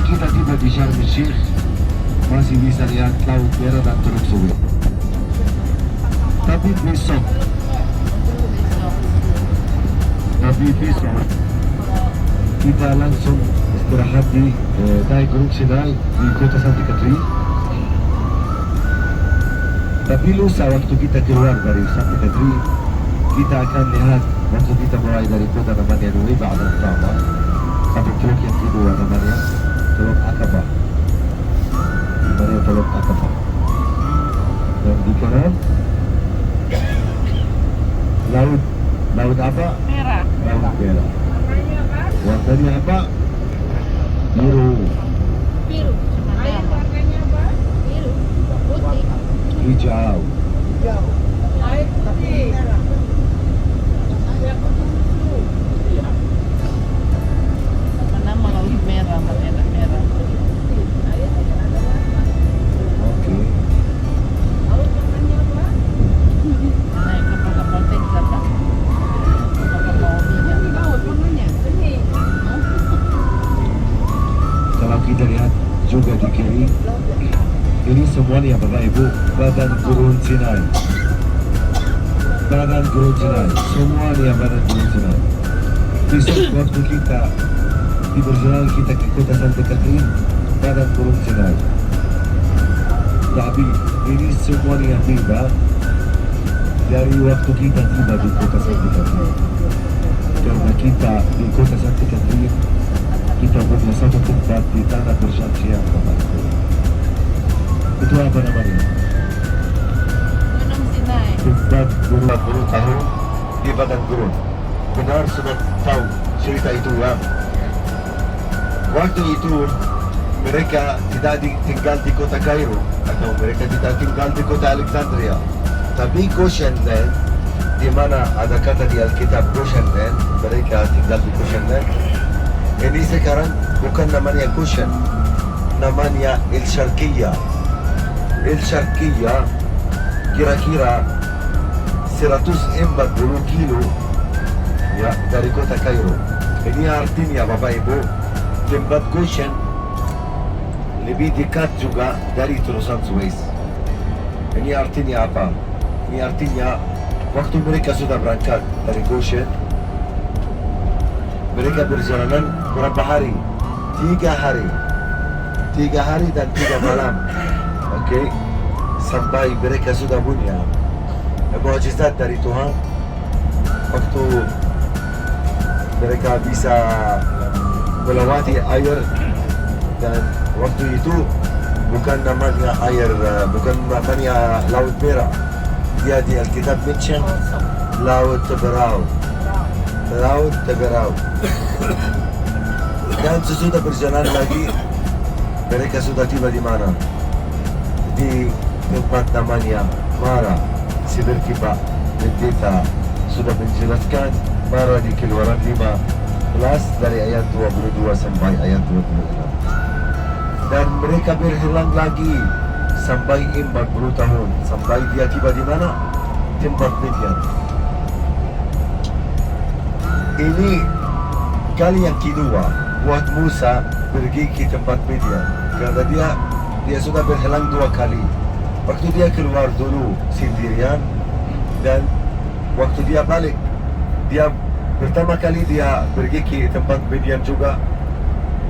kita tiba di Sharm el-Sheikh, masih bisa lihat Laut Merah dan Teluk Suez. Tapi besok kita langsung istirahat di Gunung Sinai di kota Santi Katrin. Tapi lusa waktu kita keluar dari Santi Katrin, kita akan lihat waktu kita mulai dari kota namanya Nuweiba al-Utama sampai teluk yang kedua namanya Teluk Aqaba. Namanya Teluk Aqaba. Dan di kanan laut apa? Merah. Laut merah. Warnanya apa? Biru. Biru. Air warnanya apa? Biru. Putih. Hijau. Air putih. Nama laut merah, merah. Oke. Laut warnanya apa? Naik kapal tingkat kan? Kapal minyak. Laut warnanya. Kalau kita lihat juga di kiri, ini semuanya Bapak Ibu badan Gurun Sinai. Badan Gurun Sinai, semuanya badan Gurun Sinai. Besok waktu kita di perjalanan kita ke kota Santi Katrin, badan Gurun Sinai. Tapi ini semuanya tiba dari waktu kita tiba di kota Santi Katrin. Karena kita di kota Santi Katrin, kita punya satu tempat di tanah perjanjian Bapak Ibu. Itu apa namanya? Gunung Sinai. Tempat gurun 40 tahun di Padang Gurun. Benar sudah tahu cerita itu ya. Waktu itu mereka tidak tinggal di kota Kairo atau mereka tidak tinggal di kota Alexandria, tapi Goshen Land, di mana ada kata di Alkitab Goshen Land, mereka tinggal di Goshen Land. Ini sekarang bukan namanya Goshen, namanya El Sharqiyah. El Sharqiyah kira-kira 140 kilo ya dari kota Kairo. Ini artinya Bapak Ibu, tempat Goshen lebih dekat juga dari terusan Suez. Ini artinya apa? Ini artinya waktu mereka sudah berangkat dari Goshen, mereka berjalanan berapa hari? 3 hari. 3 hari dan 3 malam. Oke, sampai mereka sudah punya mukjizat dari Tuhan. Waktu mereka bisa melewati air, dan waktu itu bukan namanya air, bukan namanya Laut Merah. Dia di Alkitab mention Laut Teberau. Laut Teberau. Dan sesudah berjalan lagi, mereka sudah tiba di mana? Di tempat namanya Mara. Seperti Pak Pendeta sudah menjelaskan, Mara di Keluaran 15 dari ayat 22 sampai ayat 26. Dan mereka berhilang lagi sampai 40 tahun. Sampai dia tiba di mana? Tempat Midian. Ini kali yang kedua buat Musa pergi ke tempat Midian, karena dia sudah berhilang 2 kali. Waktu dia keluar dulu sendirian, dan waktu dia balik, dia pertama kali dia pergi ke tempat Midian juga.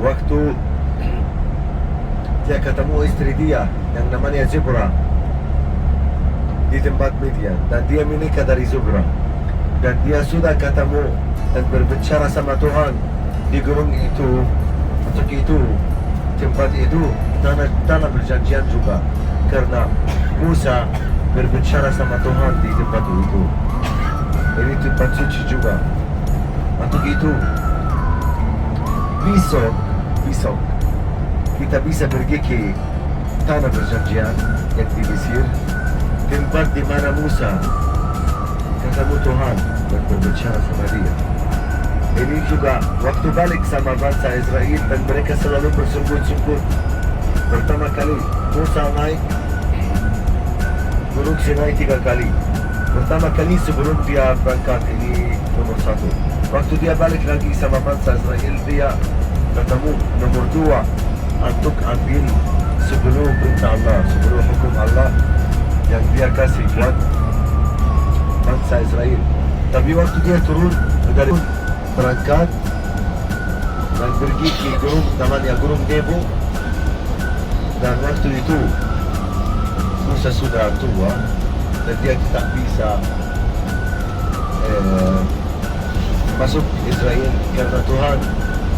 Waktu dia ketemu istri dia yang namanya Zebra di tempat Midian, dan dia menikah dari Zebra, dan dia sudah ketemu dan berbicara sama Tuhan di gunung itu. Untuk itu tempat itu tanah perjanjian juga, karena Musa berbicara sama Tuhan di tempat itu. Ini tempat suci juga. Untuk itu besok kita bisa pergi ke tanah perjanjian yang di Mesir, tempat di mana Musa ketemu Tuhan dan berbicara sama dia. Ini juga waktu balik sama bangsa Israel, dan mereka selalu bersungguh-sungguh. Pertama kali Musa naik Gunung Sinai 3 kali. Pertama kali sebelum dia berangkat, ini nomor 1. Waktu dia balik lagi sama bangsa Israel, dia ketemu nomor 2 antum ambil sebelum perintah Allah, sebelum hukum Allah yang dia kasih buat bangsa Israel. Tapi waktu dia turun dari berangkat dan pergi ke gunung namanya Gunung Nebo, dan waktu itu Musa sudah tua dan dia tidak bisa masuk Israel karena Tuhan,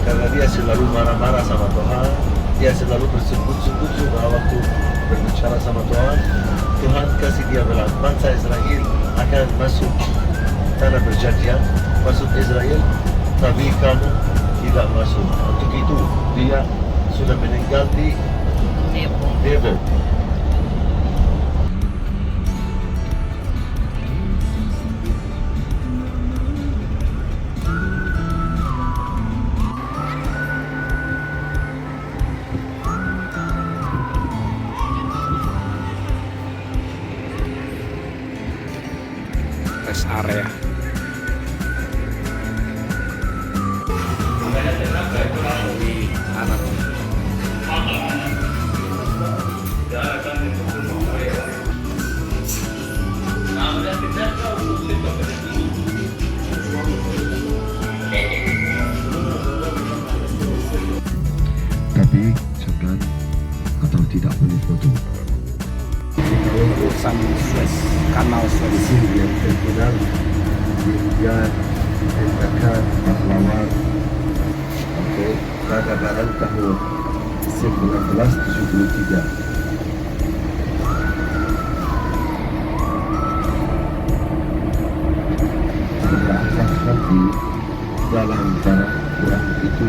karena dia selalu marah-marah sama Tuhan, dia selalu bersungguh-sungguh juga waktu berbicara sama Tuhan. Tuhan kasih dia bilang bangsa Israel akan masuk tanah perjanjian, masuk Israel, tapi kamu tidak masuk. Untuk itu dia sudah meninggal di Nebo. Rest area. Tapi jangan atau tidak boleh foto. Urusan Suez, kanal Suez. Di sini yang terkenal dilihat tindakan pahlawan. Oke, pada tahun 1973. Ada Ahmad Hamdi dalam barang Quran itu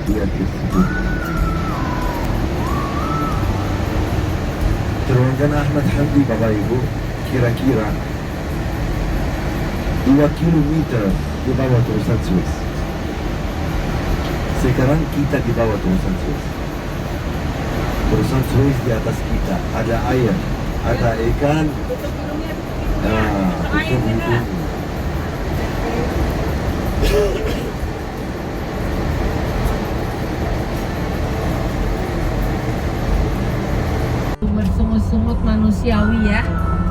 dia tersebut. Terowongan Ahmad Hamdi Bapak Ibu kira-kira 2 kilometer di bawah terusan Suez. Sekarang kita di bawah terusan Suez. Terusan Suez di atas kita, ada air, ada ikan. Nah, itu. Bersungut-sungut manusiawi ya,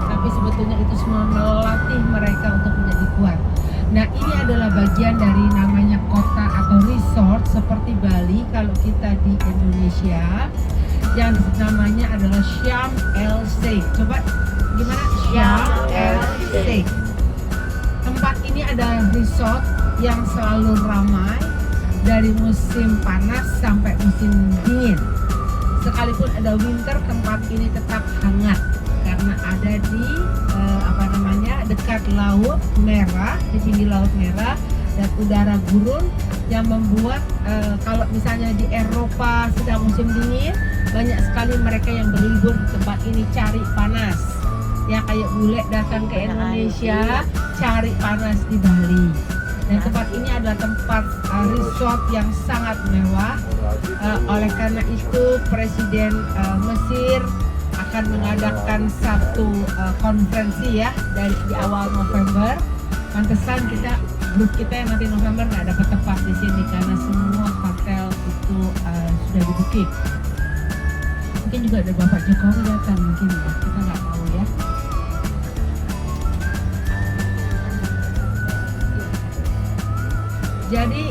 tapi sebetulnya itu semua melatih mereka untuk menjadi kuat. Nah, ini adalah bagian dari namanya kota atau resort seperti Bali kalau kita di Indonesia, yang namanya adalah Sharm El Sheikh. Coba gimana? Sharm El Sheikh. Tempat ini adalah resort yang selalu ramai dari musim panas sampai musim dingin. Sekalipun ada winter, tempat ini tetap hangat karena ada di dekat Laut Merah, di pinggir Laut Merah, dan udara gurun yang membuat kalau misalnya di Eropa sedang musim dingin, banyak sekali mereka yang berlibur di tempat ini cari panas. Ya, kayak bule datang ke Indonesia cari panas di Bali. Dan tempat ini adalah tempat resort yang sangat mewah. Oleh karena itu Presiden Mesir akan mengadakan satu konferensi ya di awal November. Pantesan grup kita yang nanti November nggak dapat tempat di sini karena semua hotel itu sudah di-booking. Mungkin juga ada Bapak Jokowi datang mungkin ya, kita nggak tahu ya. Jadi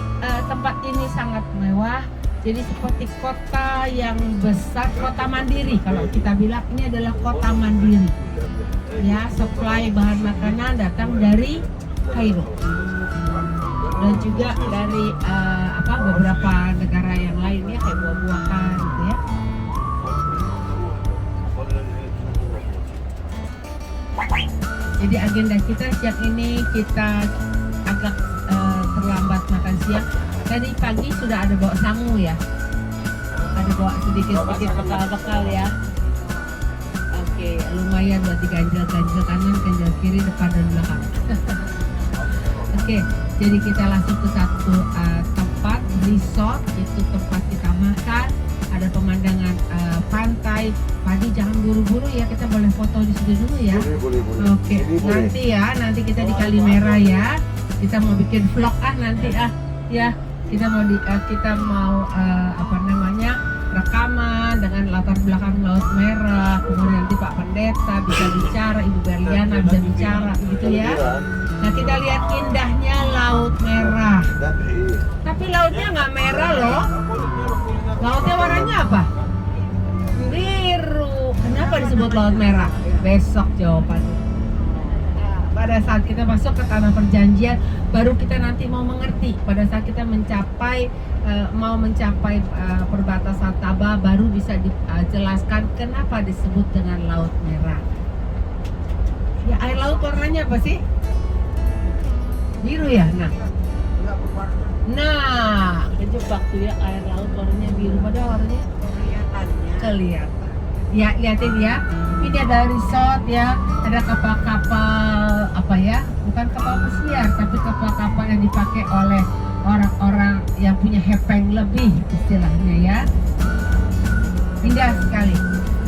tempat ini sangat mewah. Jadi seperti kota yang besar, kota mandiri. Kalau kita bilang ini adalah kota mandiri. Ya, supply bahan makanan datang dari Kairo dan juga dari beberapa negara yang lain ya, kayak buah-buahan gitu ya. Jadi agenda kita siang ini kita agak terlambat makan siang. Tadi pagi sudah ada bawa sangu ya, ada bawa sedikit-sedikit bekal-bekal ya. Oke, lumayan buat diganjel-ganjel kanan, ganjel kiri, depan dan belakang. Oke, jadi kita langsung ke satu tempat resort, itu tempat kita makan. Ada pemandangan pantai. Pagi jangan buru-buru ya, kita boleh foto di situ dulu ya. Boleh. Oke, nanti kita di Kalimera ya. Kita mau bikin vlog nanti ya. Kita mau rekaman dengan latar belakang Laut Merah, kemudian nanti Pak Pendeta bisa bicara, Ibu Berliana bisa bicara, gitu ya. Nah kita lihat indahnya Laut Merah. Tapi lautnya nggak merah loh. Lautnya warnanya apa? Biru. Kenapa disebut Laut Merah? Besok jawabannya. Pada saat kita masuk ke tanah perjanjian, baru kita nanti mau mengerti. Pada saat kita mau mencapai perbatasan Tabah, baru bisa dijelaskan kenapa disebut dengan Laut Merah. Ya, air laut warnanya apa sih? Biru ya. Nah, kejebak tuh ya, air laut warnanya biru, padahal warnanya kelihatan. Ya, lihatin ya. Ini ada resort ya, ada kapal-kapal apa ya? Bukan kapal pesiar, tapi kapal-kapal yang dipakai oleh orang-orang yang punya hepeng lebih istilahnya ya. Indah sekali.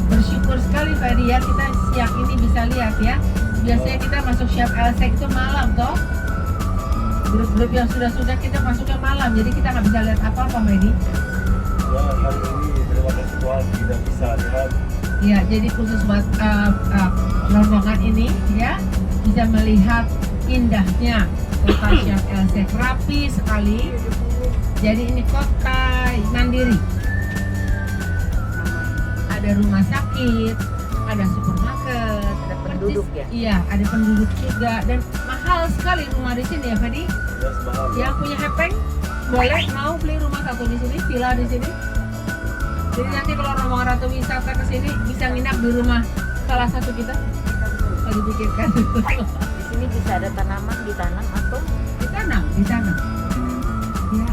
Bersyukur sekali Fadi ya, kita siang ini bisa lihat ya. Biasanya kita masuk Syam El-Sheikh itu malam toh. Grup-grup yang sudah kita masuknya malam, jadi kita nggak bisa lihat apa-apa Fadi. Ya, hari ini terima kasih Tuhan kita bisa lihat. Ya, jadi khusus buat rombongan ini ya bisa melihat indahnya kota Syam El-Sheikh, rapi sekali. Jadi ini kota mandiri. Ada rumah sakit, ada supermarket, ada penduduk ya. Iya, ada penduduk juga dan mahal sekali rumah di sini ya, Fadi. Ya, mahal. Yang punya hepeng boleh mau beli rumah satu di sini, villa di sini. Jadi nanti kalau rombongan Ratu wisata ke sini bisa nginap di rumah salah satu kita. Kalau dipikirkan. Di sini bisa ada tanaman ditanam atau Ditanam. Ya.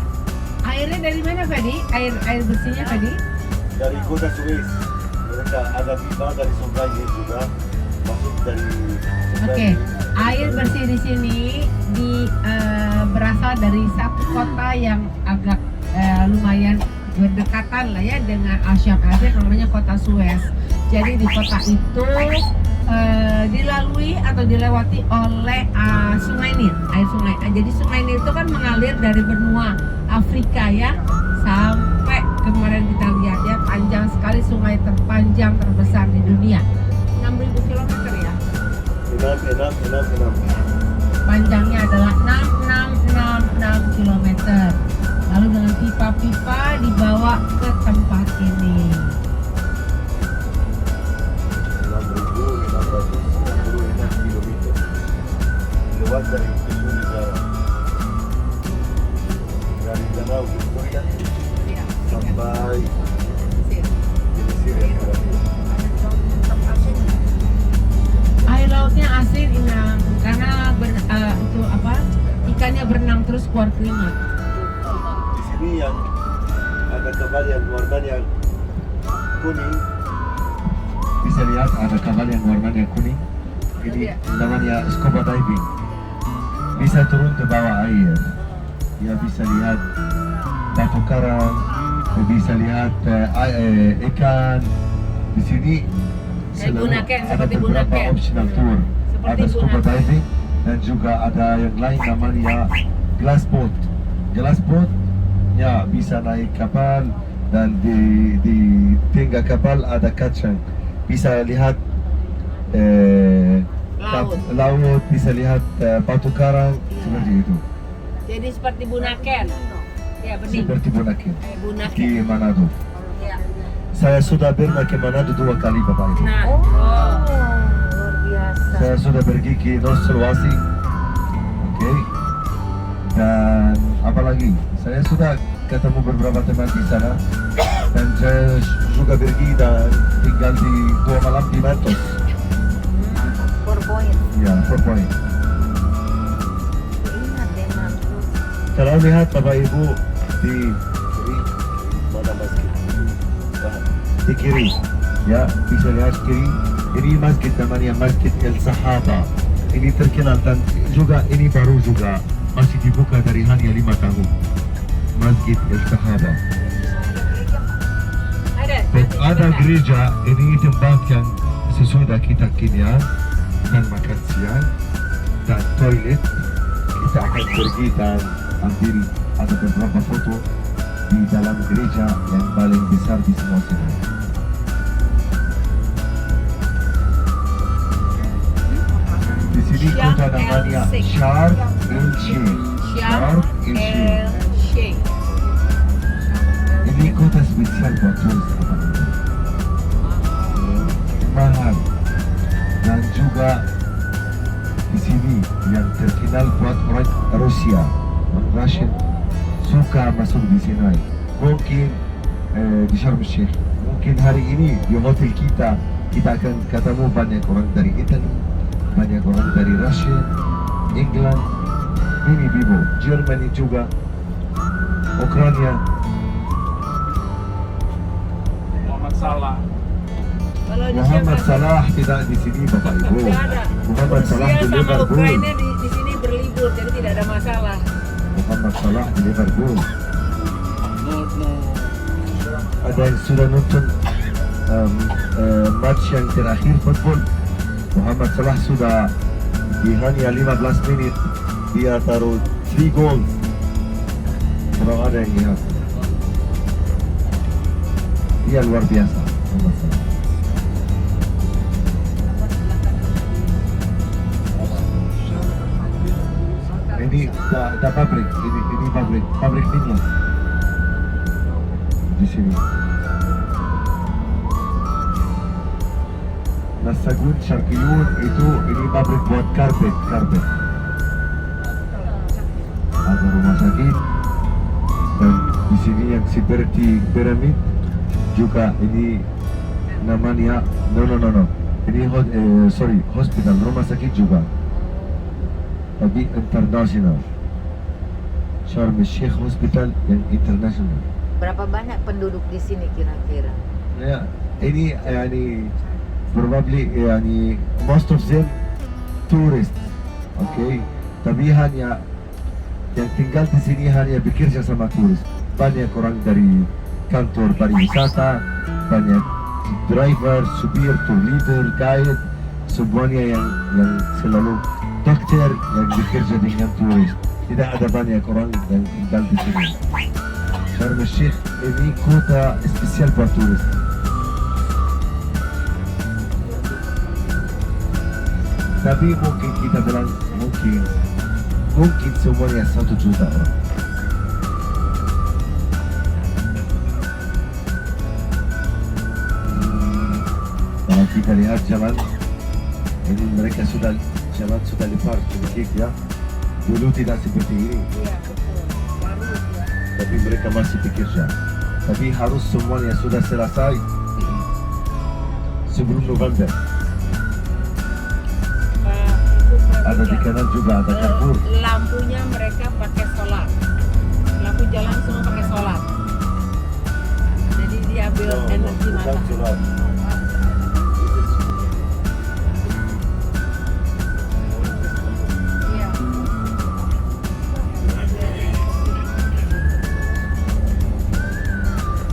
Airnya dari mana, Fadi? Air bersihnya, Fadi? Dari kota Suez. Mereka ada pipa dari sungai juga masuk dari sungai. Oke. Air bersih di sini berasal dari satu kota yang agak lumayan berdekatan lah ya dengan Syam El-Sheikh, namanya kota Suez. Jadi di kota itu dilalui atau dilewati oleh sungai Nil, air sungai. Jadi sungai Nil itu kan mengalir dari benua Afrika ya sampai kemarin kita lihat ya, panjang sekali, sungai terpanjang terbesar di dunia, 6.000 km ya. 6. Panjangnya adalah 6 km. Lalu dengan pipa-pipa dibawa ke tempat ini. 6.666 km. Lewat dari Isu Negara. Dari Danau Victoria sampai Mesir yang terakhir. Air lautnya asin inang karena itu apa? Ikannya berenang terus keluar keringat. Di sini yang ada kapal yang warnanya kuning. Bisa lihat ada kapal yang warnanya kuning. Ini namanya scuba diving. Bisa turun ke bawah air. Ya bisa lihat batu karang, bisa lihat ikan. Di sini ada beberapa optional tour. Ada scuba diving dan juga ada yang lain namanya glass boat. Glass boat ya bisa naik kapal dan di tengah kapal ada kacang. Bisa lihat laut, bisa lihat batu karang seperti itu. Jadi seperti Bunaken. Ya, bening. Seperti Bunaken Bunaken. di Manado. Ya. Saya sudah pernah ke Manado 2 kali Bapak Ibu. Nah, luar biasa. Saya sudah pergi ke North Sulawesi, oke. Dan apalagi, saya sudah ketemu beberapa teman di sana. Dan saya juga pergi dan tinggal di 2 malam di Mantos. 4 point. Ya, 4 point. Ingat deh Mantus. Kalau lihat Bapak Ibu di kiri, mana masjid? Di kiri, ya bisa lihat kiri. Ini masjid namanya Masjid El Sahaba. Ini terkenal dan juga ini baru juga masih dibuka dari hanya 5 tahun. Masjid El Sahaba. Ada gereja, ini tempat yang sesudah kita kenyang dan makan siang dan toilet. Kita akan pergi dan ambil ada beberapa foto di dalam dalam gereja yang paling besar di semua Sinai. Di sini kota namanya Sharm el Sheikh. Sharm el Sheikh. Sheikh. Ini kota spesial buat turis teman-teman. Mahal dan juga di sini yang terkenal buat orang Rusia, orang Russian suka masuk di Sinai. Mungkin di Sharm el Sheikh, mungkin hari ini di hotel kita akan ketemu banyak orang dari Italy, banyak orang dari Russia, England, many people, Germany juga, Ukraina. Muhammad Salah. Kalau di Muhammad Syam- Salah tidak di sini Bapak Ibu. Tidak ada. Muhammad Salah Rusia di sama Liverpool. Ukraina di sini berlibur, jadi tidak ada masalah. Muhammad Salah di Liverpool. No. Ada yang sudah nonton match yang terakhir football. Muhammad Salah sudah di hanya 15 menit dia taruh 3 goals. Kurang ada yang lihat. Dia luar biasa Muhammad Salah. Ini da pabrik, ini pabrik minyak di sini. Nasagun Syarkiyun itu ini pabrik buat karpet. Ada rumah sakit dan di sini yang seperti piramid juga ini namanya no. Ini hospital, rumah sakit juga. Tapi internasional. Sharm el Sheikh Hospital yang internasional. Berapa banyak penduduk di sini kira-kira? Ya, ini probably most of them tourists. Okay? Tapi hanya yang tinggal di sini hanya bekerja sama turis. Banyak orang dari kantor pariwisata, banyak driver, supir, tour leader, guide, semuanya yang selalu dokter yang bekerja dengan turis. Tidak ada banyak orang yang tinggal di sini. Sharm el Sheikh ini kota spesial buat turis. Tapi mungkin kita bilang mungkin semuanya 1 juta orang. Kalau kita lihat jalan, ini mereka jalan sudah lebar sedikit ya. Dulu tidak seperti ini. Iya, betul. Baru ya. Tapi mereka masih bekerja. Tapi harus semuanya sudah selesai sebelum November. Ada di kanan juga ada Carrefour. Lampunya mereka pakai solar. Lampu jalan semua pakai solar. Jadi dia ambil energi bukan matahari. solar.